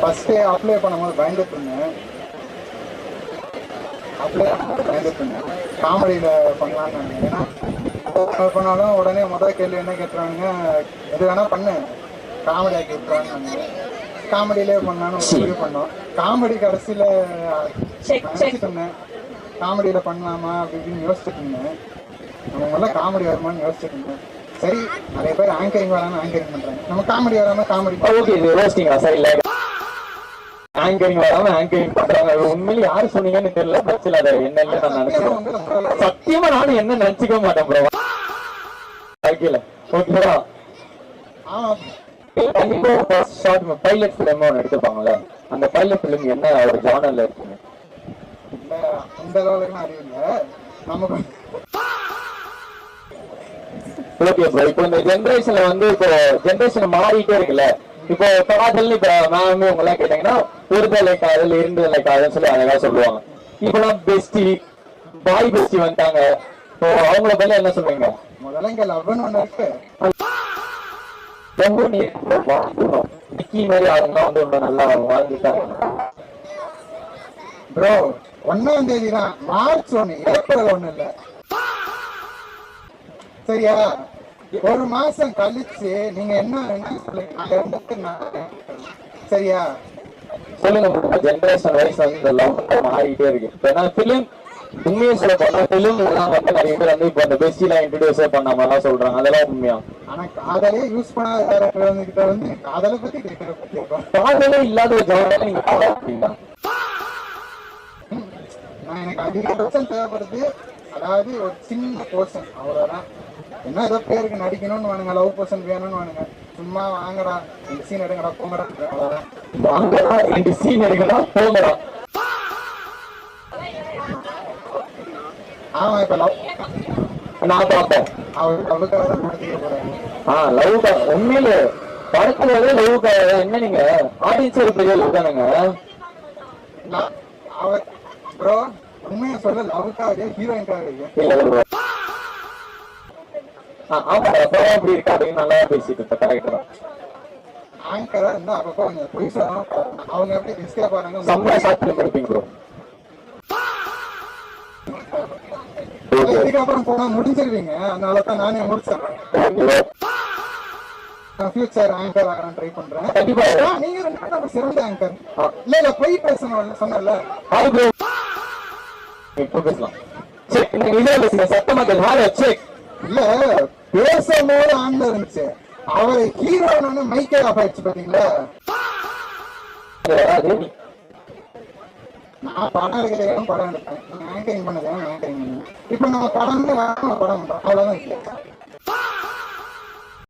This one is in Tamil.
ஃபர்ஸ்ட் அப்ளை பண்ணும்போது பயந்துட்டு இருந்தேன். காமெடியில பண்ணலான்னு நினைக்கிறேன். ஏன்னா பண்ணாலும் உடனே முதல் கேள்வி என்ன கேட்டுறாங்க, எது வேணா பண்ணு, காமெடி ஆக்கி விட்டுறாங்க. காமெடியிலே பண்ணலான்னு முடிவு பண்ணோம். காமெடி கடைசியில நினைச்சிட்டு இருந்தேன், காமெடியில பண்ணலாமா அப்படின்னு யோசிச்சுட்டு இருந்தேன். நம்ம முதல்ல காமெடி வருமானு யோசிச்சுட்டு இருந்தேன். சரி, நிறைய பேர் ஆங்கரிங் வராம ஆங்கரிங் பண்றாங்க, நம்ம காமெடி வராம காமெடி. ஓகே, இது ரோஸ்டிங்கா? சரி, இல்ல ஆங்கரிங் வராம ஆங்கரிங் பண்றாங்க. உண்மையில யாரு சொன்னீங்கன்னு தெரியல. பட்சல அதை என்ன நான் நினைச்சேன். சத்தியமா நானும் என்ன நினைச்சுக்க மாட்டேன் ப்ரோ. ஓகேல, ஓகேவா? கண்டிப்பா ஃபர்ஸ்ட் ஷார்ட் பைலட் ஃபிலிம் ஒன்று எடுத்துப்பாங்கல்ல, அந்த பைலட் ஃபிலிம் என்ன ஒரு ஜானர்ல இருக்குங்க? அந்த அளவுக்கு அறிவில்லை நமக்கு. ஓகே ப்ரோ, இப்போ இந்த ஜென்ரேஷன்ல வந்து இப்போ ஜென்ரேஷன் மாறிட்டே இருக்குல்ல. இப்போ காதல், இப்ப மேம் உங்க எல்லாம் கேட்டீங்கன்னா ஒரு தலை காதல், இரண்டு தலை காதல் சொல்லி அழகா சொல்லுவாங்க. இப்பெல்லாம் பெஸ்டி, பாய் பெஸ்டி வந்துட்டாங்க. இப்போ அவங்கள பத்தி என்ன சொல்றீங்க? முதல்ல இங்க லவ்னு ஒண்ணு இருக்கு. மாதிரி அவங்க வந்து நல்லா வாழ்ந்துட்டாங்க ப்ரோ. 1ஆம் தேதி தான், மார்ச் 1, ஏப்ரல் 1 இல்ல, சரியா? ஒரு மாசம் கழிச்சு நீங்க என்ன சரியா? சொல்லுங்க. ஜென்ரேஷன் வைஸ் வந்து இதெல்லாம் மாறிட்டே இருக்கு. ஏன்னா பிலிம் உண்மையை சொல்ல போனா பிலிம் வந்து நிறைய பேர் வந்து இப்போ அந்த பெஸ்டிலாம் இன்ட்ரோடியூஸே பண்ண மாதிரிலாம் சொல்றாங்க. அதெல்லாம் உண்மையா? ஆனா காதலே யூஸ் பண்ணாத வந்து காதலை பத்தி காதலே இல்லாத ஒரு ஜானரை நீங்க பாத்தீங்கன்னா எனக்கு அதிகபட்சம் தேவைப்படுது. அதாவது ஒரு சின்ன போர்ஷன், அவ்வளவுதான். என்ன ஏதோ பேருக்கு நடிக்கணும்னு வானுங்க, லவ் பர்சன் வேணும்னு வானுங்க. சும்மா வாங்கடா, இந்த சீன் எடுங்கடா, போங்கடா, அவ்வளவுதான். வாங்கடா, இந்த சீன் எடுங்கடா, போங்கடா. ஆமா, இப்ப லவ் நான் பார்த்தேன். அவளுக்காக தான் நடத்திக்க போறாங்க. லவ் உண்மையில படத்துல லவ்க்காக என்ன, நீங்க ஆடியன்ஸ் ஒரு பெரிய லவ் தானுங்க. அவர் ப்ரோ உண்மையை சொல்ல, லவ்க்காக ஹீரோயின்காக. அப்படி இருக்கா அப்படின்னு நல்லா பேசிட்டு இருக்க. ஆங்கரா இருந்தா அப்பப்போ கொஞ்சம் பொய் சொல்லணும். அவங்க எப்படி டிஸ்கிரைப் பண்ணாங்க, செம்ம சாப்பிட்டு படிப்பீங்க ப்ரோ. இதுக்கப்புறம் போனா முடிஞ்சிருவீங்க. அதனாலதான் நானே முடிச்சிடறேன். ஃபியூச்சர் ஆங்கர் ஆகலாம் ட்ரை பண்றேன். நீங்க 2 சிறந்த ஆங்கர். இல்ல பொய் பேசணும் சொன்னல. இல்ல, பேசும்போது ஆன்ல இருந்துச்சு, அவரை ஹீரோன்னு மைக்கே ஆஃப் ஆயிடுச்சு பாத்தீங்களா? நான் படம் எடுக்கிறேன், படம் எடுப்பேன். ஆங்கரிங் பண்ணதே ஆங்கரிங். இப்ப நம்ம படம் பண்றோம், அவ்வளவுதான்.